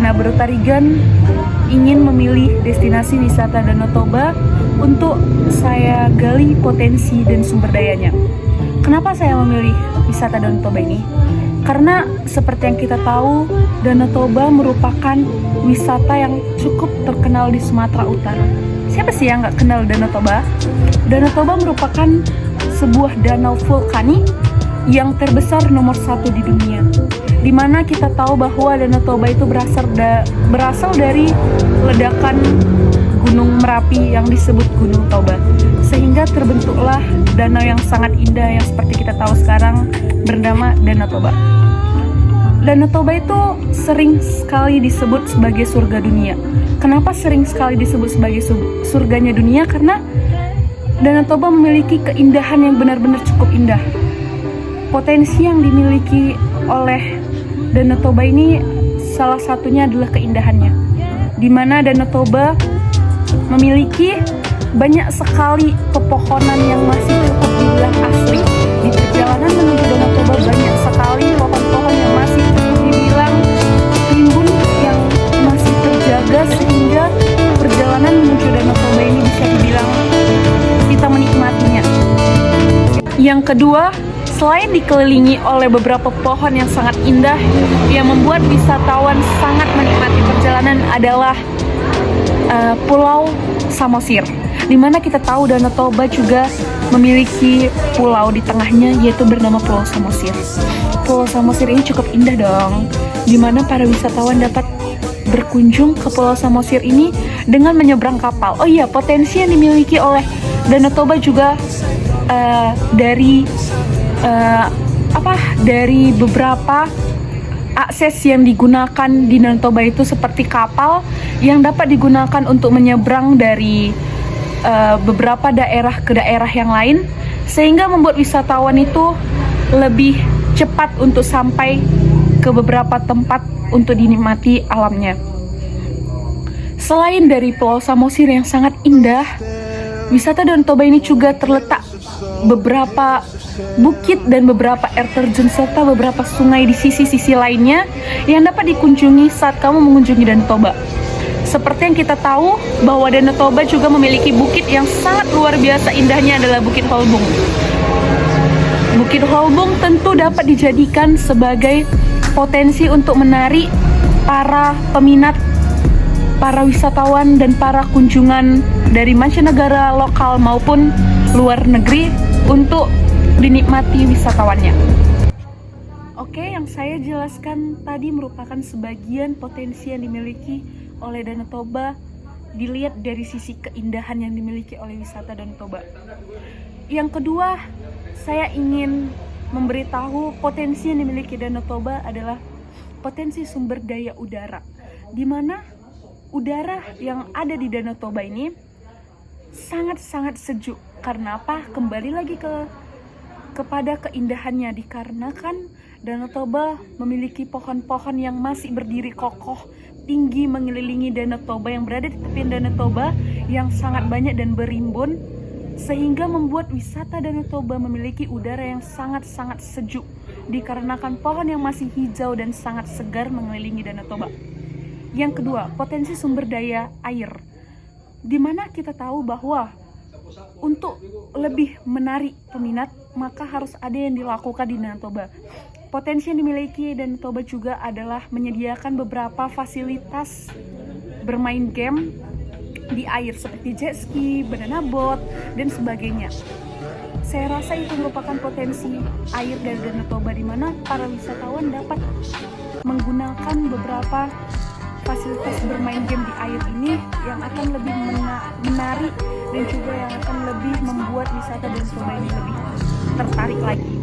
segenap Rotarigan ingin memilih destinasi wisata Danau Toba untuk saya gali potensi dan sumber dayanya. Kenapa saya memilih wisata Danau Toba ini? Karena seperti yang kita tahu, Danau Toba merupakan wisata yang cukup terkenal di Sumatera Utara. Siapa sih yang nggak kenal Danau Toba? Danau Toba merupakan sebuah danau vulkanik yang terbesar nomor 1 di dunia. Dimana kita tahu bahwa Danau Toba itu berasal dari ledakan Gunung Merapi yang disebut Gunung Toba, sehingga terbentuklah danau yang sangat indah yang seperti kita tahu sekarang bernama Danau Toba. Danau Toba itu sering sekali disebut sebagai surga dunia. Kenapa sering sekali disebut sebagai surganya dunia? Karena Danau Toba memiliki keindahan yang benar-benar cukup indah. Potensi yang dimiliki oleh Danau Toba ini salah satunya adalah keindahannya, di mana Danau Toba memiliki banyak sekali pepohonan yang masih tetap dibilang asli. Di perjalanan menuju Danau Toba banyak sekali pohon-pohon yang masih tetap dibilang rimbun, yang masih terjaga, sehingga perjalanan menuju Danau Toba ini bisa dibilang kita menikmatinya. Yang kedua, selain dikelilingi oleh beberapa pohon yang sangat indah yang membuat wisatawan sangat menikmati perjalanan adalah Pulau Samosir, di mana kita tahu Danau Toba juga memiliki pulau di tengahnya, yaitu bernama Pulau Samosir. Pulau Samosir ini cukup indah dong, di mana para wisatawan dapat berkunjung ke Pulau Samosir ini dengan menyeberang kapal. Oh iya, potensi yang dimiliki oleh Danau Toba juga dari beberapa akses yang digunakan di Danau Toba itu, seperti kapal yang dapat digunakan untuk menyeberang dari beberapa daerah ke daerah yang lain, sehingga membuat wisatawan itu lebih cepat untuk sampai ke beberapa tempat untuk dinikmati alamnya. Selain dari Pulau Samosir yang sangat indah, wisata Danau Toba ini juga terletak beberapa bukit dan beberapa air terjun serta beberapa sungai di sisi-sisi lainnya yang dapat dikunjungi saat kamu mengunjungi Danau Toba. Seperti yang kita tahu bahwa Danau Toba juga memiliki bukit yang sangat luar biasa indahnya, adalah Bukit Holbung. Bukit Holbung tentu dapat dijadikan sebagai potensi untuk menarik para peminat, para wisatawan dan para kunjungan dari mancanegara, lokal maupun luar negeri untuk dinikmati wisatawannya. Oke, yang saya jelaskan tadi merupakan sebagian potensi yang dimiliki oleh Danau Toba dilihat dari sisi keindahan yang dimiliki oleh wisata Danau Toba. Yang kedua, saya ingin memberitahu potensi yang dimiliki Danau Toba adalah potensi sumber daya udara, di mana udara yang ada di Danau Toba ini sangat-sangat sejuk. Karena apa? Kembali lagi kepada keindahannya, dikarenakan Danau Toba memiliki pohon-pohon yang masih berdiri kokoh tinggi mengelilingi Danau Toba, yang berada di tepian Danau Toba yang sangat banyak dan berimbun, sehingga membuat wisata Danau Toba memiliki udara yang sangat-sangat sejuk dikarenakan pohon yang masih hijau dan sangat segar mengelilingi Danau Toba. Yang kedua, potensi sumber daya air, di mana kita tahu bahwa untuk lebih menarik peminat maka harus ada yang dilakukan di Danau Toba. Potensi yang dimiliki Danau Toba juga adalah menyediakan beberapa fasilitas bermain game di air seperti jet ski, banana boat, dan sebagainya. Saya rasa itu merupakan potensi air dari Danau Toba, di mana para wisatawan dapat menggunakan beberapa fasilitas bermain game di air ini yang akan lebih menarik dan juga yang akan lebih membuat wisata Danau Toba ini lebih tertarik lagi.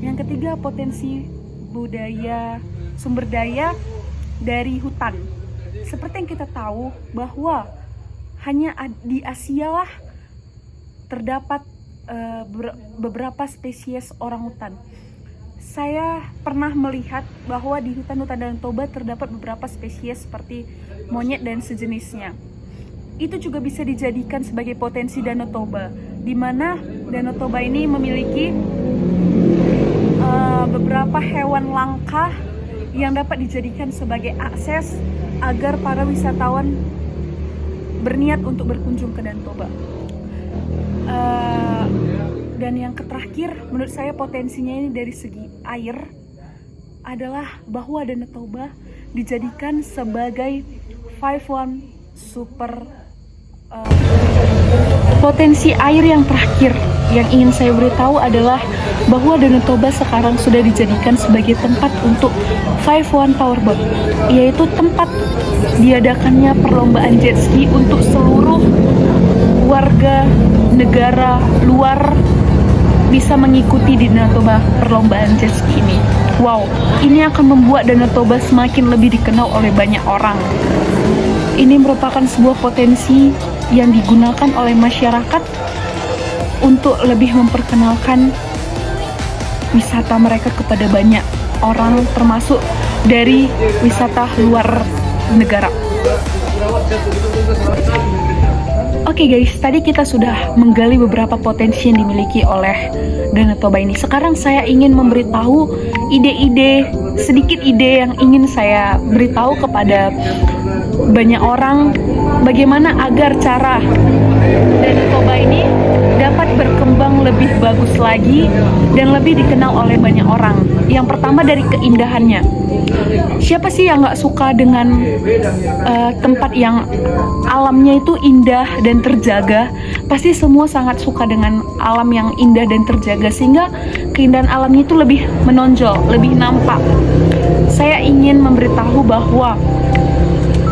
Yang ketiga, potensi budaya, sumber daya dari hutan. Seperti yang kita tahu bahwa hanya di Asia lah terdapat beberapa spesies orangutan. Saya pernah melihat bahwa di hutan-hutan Danau Toba terdapat beberapa spesies seperti monyet dan sejenisnya. Itu juga bisa dijadikan sebagai potensi Danau Toba, di mana Danau Toba ini memiliki beberapa hewan langka yang dapat dijadikan sebagai akses agar para wisatawan berniat untuk berkunjung ke Danau Toba. Dan yang terakhir, menurut saya potensinya ini dari segi air adalah bahwa Danau Toba dijadikan sebagai 5-1 super. Potensi air yang terakhir yang ingin saya beritahu adalah bahwa Danau Toba sekarang sudah dijadikan sebagai tempat untuk 5-1 powerboat, yaitu tempat diadakannya perlombaan jet ski untuk seluruh warga negara luar bisa mengikuti di Danau Toba perlombaan jet ski ini. Wow, ini akan membuat Danau Toba semakin lebih dikenal oleh banyak orang. Ini merupakan sebuah potensi yang digunakan oleh masyarakat untuk lebih memperkenalkan wisata mereka kepada banyak orang, termasuk dari wisata luar negara. Oke guys, tadi kita sudah menggali beberapa potensi yang dimiliki oleh Danau Toba ini. Sekarang saya ingin memberitahu sedikit ide yang ingin saya beritahu kepada banyak orang, bagaimana agar cara Danau Toba ini dapat berkembang lebih bagus lagi dan lebih dikenal oleh banyak orang. Yang pertama dari keindahannya. Siapa sih yang gak suka dengan tempat yang alamnya itu indah dan terjaga? Pasti semua sangat suka dengan alam yang indah dan terjaga, sehingga keindahan alamnya itu lebih menonjol, lebih nampak. Saya ingin memberitahu bahwa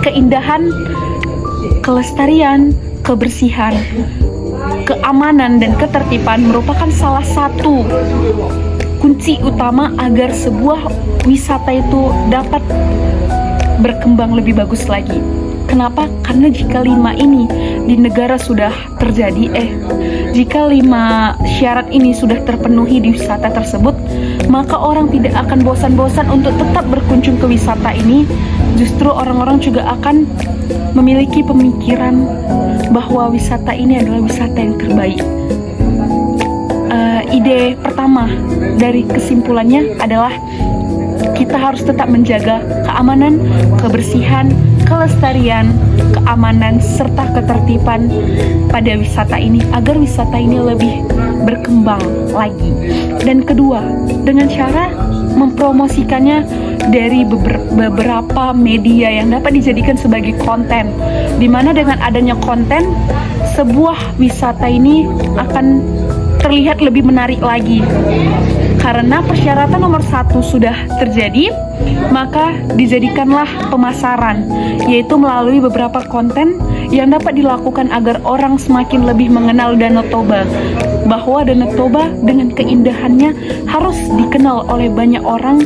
keindahan, kelestarian, kebersihan, keamanan, dan ketertiban merupakan salah satu kunci utama agar sebuah wisata itu dapat berkembang lebih bagus lagi. Kenapa? Karena jika 5 ini di negara sudah terjadi, jika 5 syarat ini sudah terpenuhi di wisata tersebut, maka orang tidak akan bosan-bosan untuk tetap berkunjung ke wisata ini. Justru orang-orang juga akan memiliki pemikiran bahwa wisata ini adalah wisata yang terbaik. Ide pertama dari kesimpulannya adalah kita harus tetap menjaga keamanan, kebersihan, kelestarian, keamanan, serta ketertiban pada wisata ini agar wisata ini lebih berkembang lagi. Dan kedua, dengan cara mempromosikannya dari beberapa media yang dapat dijadikan sebagai konten, di mana dengan adanya konten, sebuah wisata ini akan terlihat lebih menarik lagi. Karena persyaratan nomor 1 sudah terjadi, maka dijadikanlah pemasaran, yaitu melalui beberapa konten yang dapat dilakukan agar orang semakin lebih mengenal Danau Toba, bahwa Danau Toba dengan keindahannya harus dikenal oleh banyak orang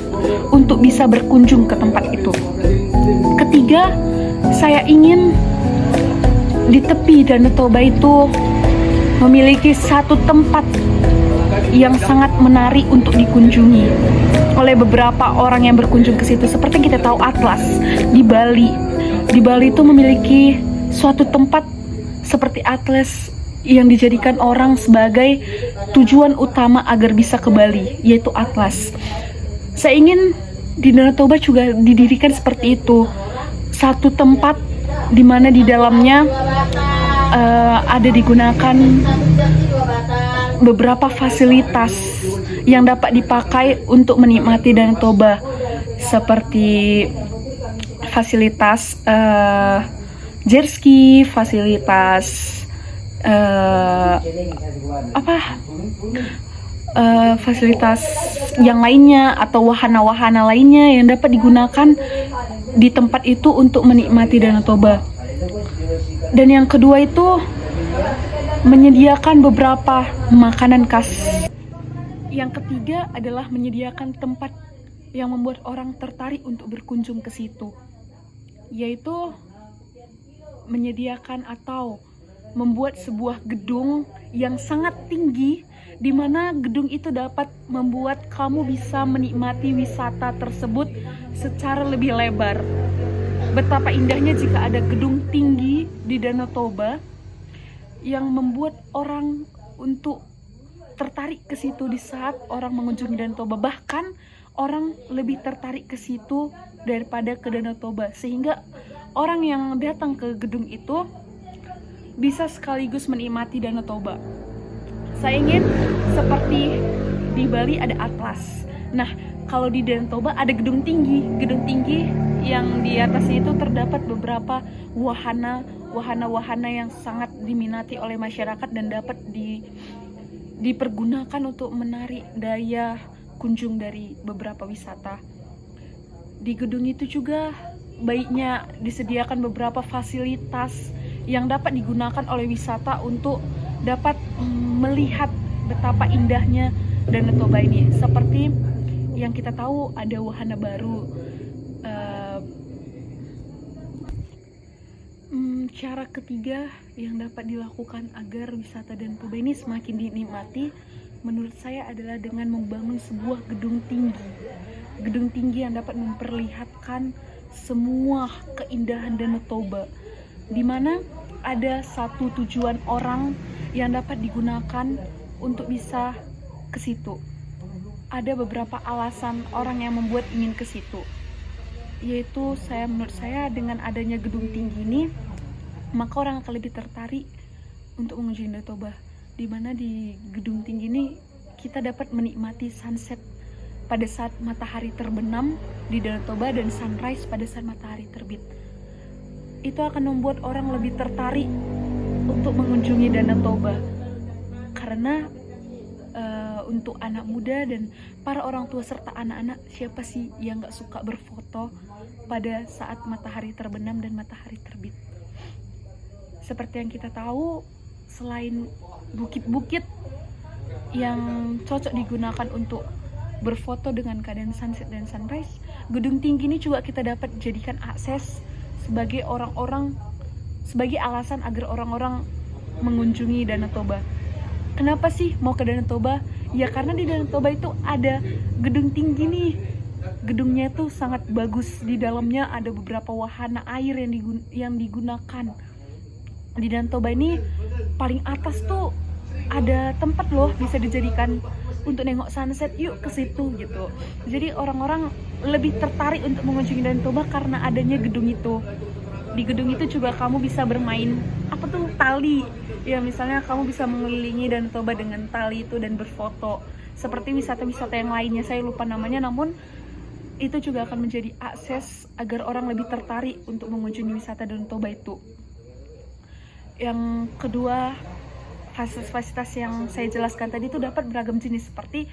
untuk bisa berkunjung ke tempat itu. Ketiga, saya ingin di tepi Danau Toba itu memiliki satu tempat yang sangat menarik untuk dikunjungi oleh beberapa orang yang berkunjung ke situ. Seperti kita tahu Atlas di Bali. Di Bali itu memiliki suatu tempat seperti Atlas yang dijadikan orang sebagai tujuan utama agar bisa ke Bali, yaitu Atlas. Saya ingin di Danau Toba juga didirikan seperti itu. Satu tempat di mana di dalamnya ada digunakan beberapa fasilitas yang dapat dipakai untuk menikmati Danau Toba, seperti fasilitas jet ski, fasilitas fasilitas yang lainnya atau wahana-wahana lainnya yang dapat digunakan di tempat itu untuk menikmati Danau Toba. Dan yang kedua itu menyediakan beberapa makanan khas. Yang ketiga adalah menyediakan tempat yang membuat orang tertarik untuk berkunjung ke situ, yaitu menyediakan atau membuat sebuah gedung yang sangat tinggi, di mana gedung itu dapat membuat kamu bisa menikmati wisata tersebut secara lebih lebar. Betapa indahnya jika ada gedung tinggi di Danau Toba yang membuat orang untuk tertarik ke situ di saat orang mengunjungi Danau Toba. Bahkan orang lebih tertarik ke situ daripada ke Danau Toba, sehingga orang yang datang ke gedung itu bisa sekaligus menikmati Danau Toba. Saya ingin seperti di Bali ada Atlas. Nah, kalau di Danau Toba ada gedung tinggi yang di atasnya itu terdapat beberapa wahana yang sangat diminati oleh masyarakat dan dapat dipergunakan untuk menarik daya kunjung dari beberapa wisata. Di gedung itu juga baiknya disediakan beberapa fasilitas yang dapat digunakan oleh wisata untuk dapat melihat betapa indahnya Danau Toba ini. Seperti yang kita tahu ada wahana baru. Cara ketiga yang dapat dilakukan agar wisata Danau Toba ini semakin dinikmati menurut saya adalah dengan membangun sebuah gedung tinggi yang dapat memperlihatkan semua keindahan Danau Toba, di mana ada satu tujuan orang yang dapat digunakan untuk bisa ke situ. Ada beberapa alasan orang yang membuat ingin ke situ, yaitu menurut saya dengan adanya gedung tinggi ini, maka orang akan lebih tertarik untuk mengunjungi Danau Toba, di mana di gedung tinggi ini kita dapat menikmati sunset pada saat matahari terbenam di Danau Toba dan sunrise pada saat matahari terbit. Itu akan membuat orang lebih tertarik untuk mengunjungi Danau Toba, karena untuk anak muda dan para orang tua serta anak-anak, siapa sih yang gak suka berfoto pada saat matahari terbenam dan matahari terbit? Seperti yang kita tahu, selain bukit-bukit yang cocok digunakan untuk berfoto dengan keadaan sunset dan sunrise, gedung tinggi ini juga kita dapat jadikan akses sebagai alasan agar orang-orang mengunjungi Danau Toba. Kenapa sih mau ke Danau Toba? Ya karena di Danau Toba itu ada gedung tinggi nih. Gedungnya itu sangat bagus, di dalamnya ada beberapa wahana air yang digunakan. Di Danau Toba ini paling atas tuh ada tempat loh bisa dijadikan untuk nengok sunset, yuk ke situ gitu. Jadi orang-orang lebih tertarik untuk mengunjungi Danau Toba karena adanya gedung itu. Di gedung itu juga kamu bisa bermain tali. Ya misalnya kamu bisa mengelilingi Danau Toba dengan tali itu dan berfoto. Seperti wisata-wisata yang lainnya, saya lupa namanya, namun itu juga akan menjadi akses agar orang lebih tertarik untuk mengunjungi wisata Danau Toba itu. Yang kedua, fasilitas yang saya jelaskan tadi itu dapat beragam jenis seperti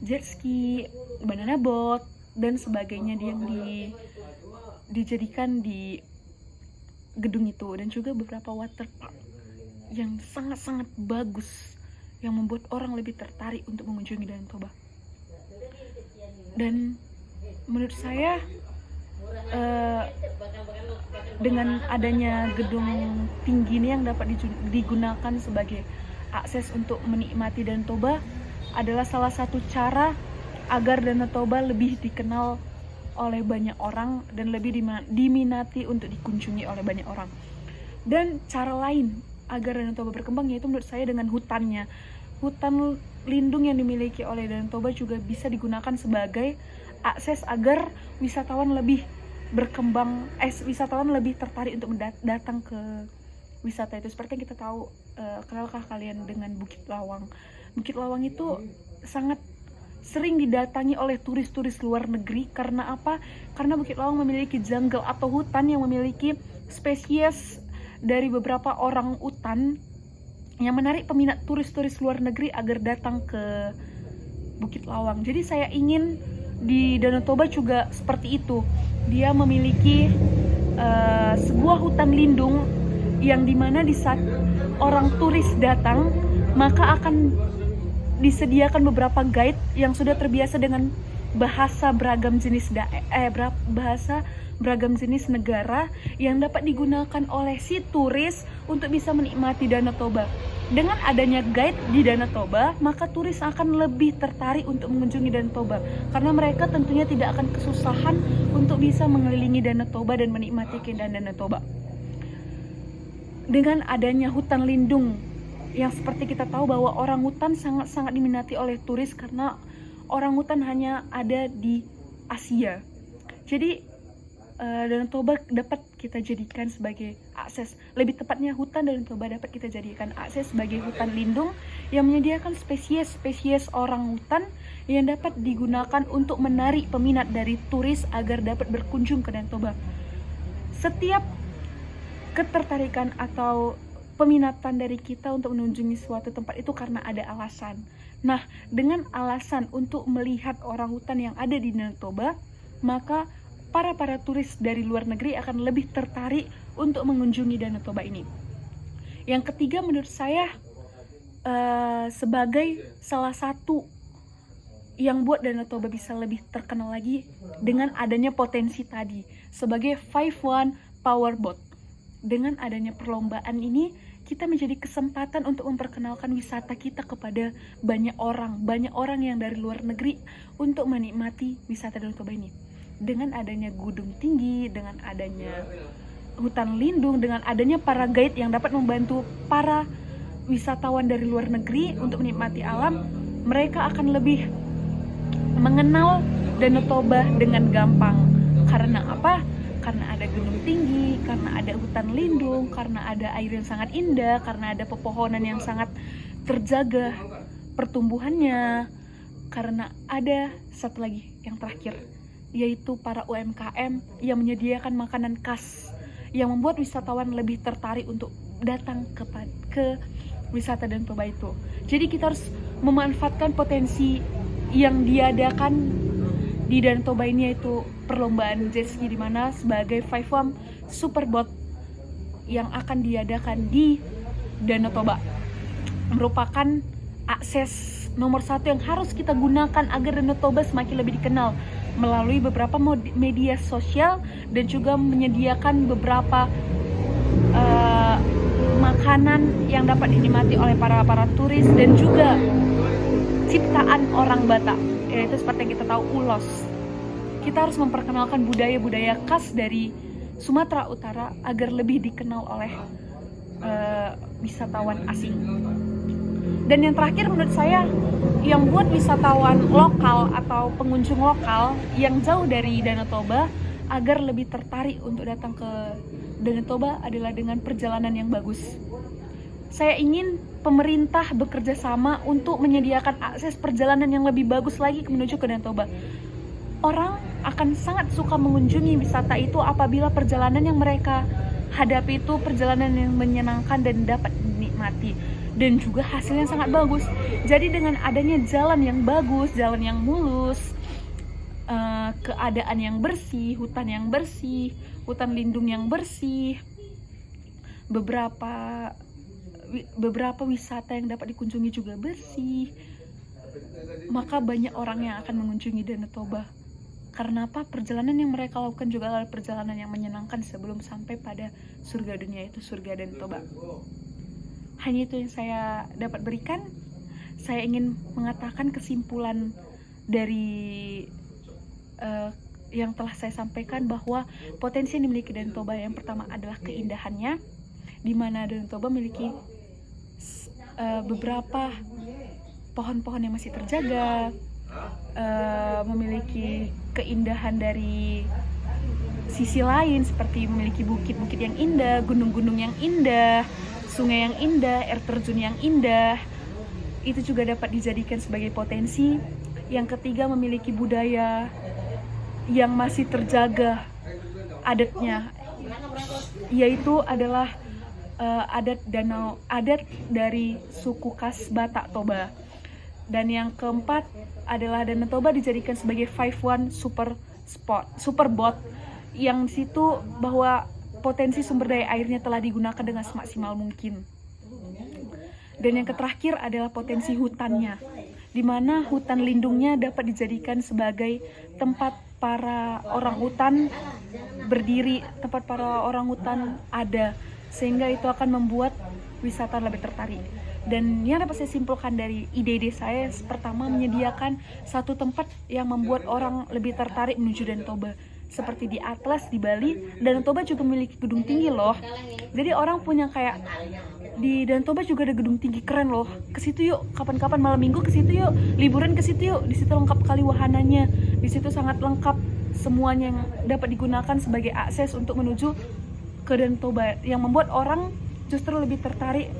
jet ski, banana boat, dan sebagainya yang dijadikan di gedung itu, dan juga beberapa water park yang sangat-sangat bagus yang membuat orang lebih tertarik untuk mengunjungi Danau Toba. Dan menurut saya dengan adanya gedung tinggi ini yang dapat digunakan sebagai akses untuk menikmati Danau Toba adalah salah satu cara agar Danau Toba lebih dikenal oleh banyak orang dan lebih diminati untuk dikunjungi oleh banyak orang. Dan cara lain agar Danau Toba berkembang yaitu menurut saya dengan hutannya. Hutan lindung yang dimiliki oleh Danau Toba juga bisa digunakan sebagai akses agar wisatawan lebih berkembang, wisatawan lebih tertarik untuk datang ke wisata itu. Seperti yang kita tahu, kenalkah kalian dengan Bukit Lawang? Bukit Lawang itu sangat sering didatangi oleh turis-turis luar negeri. Karena apa? Karena Bukit Lawang memiliki jungle atau hutan yang memiliki spesies dari beberapa orang utan yang menarik peminat turis-turis luar negeri agar datang ke Bukit Lawang. Jadi saya ingin di Danau Toba juga seperti itu. Dia memiliki sebuah hutan lindung yang dimana di saat orang turis datang, maka akan disediakan beberapa guide yang sudah terbiasa dengan bahasa beragam jenis negara yang dapat digunakan oleh si turis untuk bisa menikmati Danau Toba. Dengan adanya guide di Danau Toba, maka turis akan lebih tertarik untuk mengunjungi Danau Toba karena mereka tentunya tidak akan kesusahan untuk bisa mengelilingi Danau Toba dan menikmati keindahan Danau Toba. Dengan adanya hutan lindung yang seperti kita tahu bahwa orang hutan sangat-sangat diminati oleh turis karena orangutan hanya ada di Asia. Jadi Danau Toba dapat kita jadikan sebagai akses, lebih tepatnya hutan Danau Toba dapat kita jadikan akses sebagai hutan lindung yang menyediakan spesies-spesies orangutan yang dapat digunakan untuk menarik peminat dari turis agar dapat berkunjung ke Danau Toba. Setiap ketertarikan atau peminatan dari kita untuk mengunjungi suatu tempat itu karena ada alasan. Nah, dengan alasan untuk melihat orangutan yang ada di Danau Toba, maka para turis dari luar negeri akan lebih tertarik untuk mengunjungi Danau Toba ini. Yang ketiga, menurut saya sebagai salah satu yang buat Danau Toba bisa lebih terkenal lagi dengan adanya potensi tadi sebagai 5-1 powerboat. Dengan adanya perlombaan ini, kita menjadi kesempatan untuk memperkenalkan wisata kita kepada banyak orang yang dari luar negeri untuk menikmati wisata Danau Toba ini. Dengan adanya gedung tinggi, dengan adanya hutan lindung, dengan adanya para guide yang dapat membantu para wisatawan dari luar negeri untuk menikmati alam, mereka akan lebih mengenal Danau Toba dengan gampang. Karena apa? Karena ada gunung tinggi, karena ada hutan lindung, karena ada air yang sangat indah, karena ada pepohonan yang sangat terjaga pertumbuhannya, karena ada satu lagi yang terakhir, yaitu para UMKM yang menyediakan makanan khas yang membuat wisatawan lebih tertarik untuk datang ke wisata Danau Toba itu. Jadi kita harus memanfaatkan potensi yang diadakan di Danau Toba ini, yaitu perlombaan jet ski, di mana sebagai 5-1 superboat yang akan diadakan di Danau Toba merupakan akses nomor 1 yang harus kita gunakan agar Danau Toba semakin lebih dikenal melalui beberapa media sosial dan juga menyediakan beberapa makanan yang dapat dinikmati oleh para turis dan juga ciptaan orang Batak, yaitu seperti yang kita tahu ulos. Kita harus memperkenalkan budaya-budaya khas dari Sumatera Utara agar lebih dikenal oleh wisatawan asing. Dan yang terakhir menurut saya, yang buat wisatawan lokal atau pengunjung lokal yang jauh dari Danau Toba agar lebih tertarik untuk datang ke Danau Toba adalah dengan perjalanan yang bagus. Saya ingin pemerintah bekerja sama untuk menyediakan akses perjalanan yang lebih bagus lagi menuju ke Danau Toba. Orang akan sangat suka mengunjungi wisata itu apabila perjalanan yang mereka hadapi itu perjalanan yang menyenangkan dan dapat dinikmati, dan juga hasilnya sangat bagus. Jadi dengan adanya jalan yang bagus, jalan yang mulus, keadaan yang bersih, hutan lindung yang bersih, beberapa wisata yang dapat dikunjungi juga bersih, maka banyak orang yang akan mengunjungi Danau Toba. Karena apa? Perjalanan yang mereka lakukan juga adalah perjalanan yang menyenangkan sebelum sampai pada surga dunia, itu surga Danau Toba. Hanya itu yang saya dapat berikan. Saya ingin mengatakan kesimpulan dari yang telah saya sampaikan, bahwa potensi yang dimiliki Danau Toba yang pertama adalah keindahannya, di mana Danau Toba memiliki beberapa pohon-pohon yang masih terjaga, memiliki keindahan dari sisi lain seperti memiliki bukit-bukit yang indah, gunung-gunung yang indah, sungai yang indah, air terjun yang indah. Itu juga dapat dijadikan sebagai potensi. Yang ketiga, memiliki budaya yang masih terjaga adatnya, yaitu adalah adat dari suku khas Batak Toba. Dan yang keempat adalah Danau Toba dijadikan sebagai 5-1 superboat, yang situ bahwa potensi sumber daya airnya telah digunakan dengan semaksimal mungkin. Dan yang terakhir adalah potensi hutannya, di mana hutan lindungnya dapat dijadikan sebagai tempat para orangutan berdiri, tempat para orangutan ada, sehingga itu akan membuat wisata lebih tertarik. Dan yang dapat saya simpulkan dari ide-ide saya, pertama, menyediakan satu tempat yang membuat orang lebih tertarik menuju Danau Toba. Seperti di Atlas di Bali, Danau Toba juga memiliki gedung tinggi loh. Jadi orang punya kayak Di Danau Toba juga ada gedung tinggi keren loh. Ke situ yuk, kapan-kapan malam minggu ke situ yuk, liburan ke situ yuk. Di situ lengkap kali wahananya. Di situ sangat lengkap semuanya yang dapat digunakan sebagai akses untuk menuju ke Danau Toba, yang membuat orang justru lebih tertarik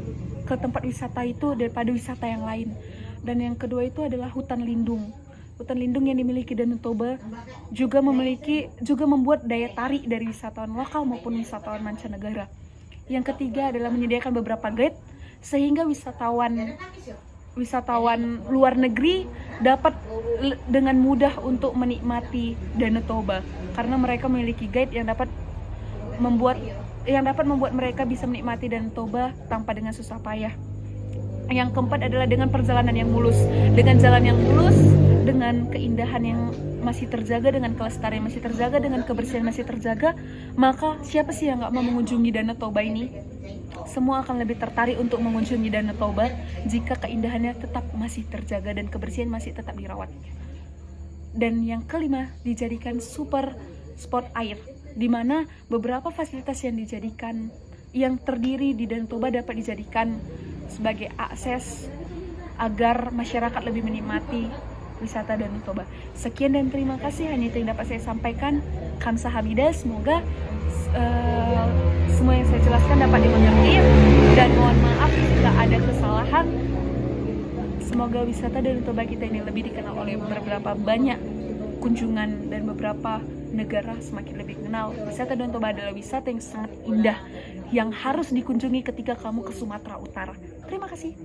ke tempat wisata itu daripada wisata yang lain. Dan yang kedua itu adalah hutan lindung. Hutan lindung yang dimiliki Danau Toba juga membuat daya tarik dari wisatawan lokal maupun wisatawan mancanegara. Yang ketiga adalah menyediakan beberapa guide sehingga wisatawan luar negeri dapat dengan mudah untuk menikmati Danau Toba karena mereka memiliki guide yang dapat membuat mereka bisa menikmati Danau Toba tanpa dengan susah payah. Yang keempat adalah dengan perjalanan yang mulus, dengan jalan yang mulus, dengan keindahan yang masih terjaga, dengan kelestarian masih terjaga, dengan kebersihan masih terjaga, maka siapa sih yang nggak mau mengunjungi Danau Toba ini? Semua akan lebih tertarik untuk mengunjungi Danau Toba jika keindahannya tetap masih terjaga dan kebersihan masih tetap dirawat. Dan yang kelima, dijadikan super spot air, di mana beberapa fasilitas yang terdiri di Danau Toba dapat dijadikan sebagai akses agar masyarakat lebih menikmati wisata Danau Toba. Sekian dan terima kasih, hanya itu yang dapat saya sampaikan. Kamsahamnida, semoga semua yang saya jelaskan dapat dimengerti dan mohon maaf jika ada kesalahan. Semoga wisata Danau Toba kita ini lebih dikenal oleh beberapa banyak kunjungan dan beberapa negara semakin lebih kenal. Wisata Danau Toba adalah wisata yang sangat indah yang harus dikunjungi ketika kamu ke Sumatera Utara. Terima kasih.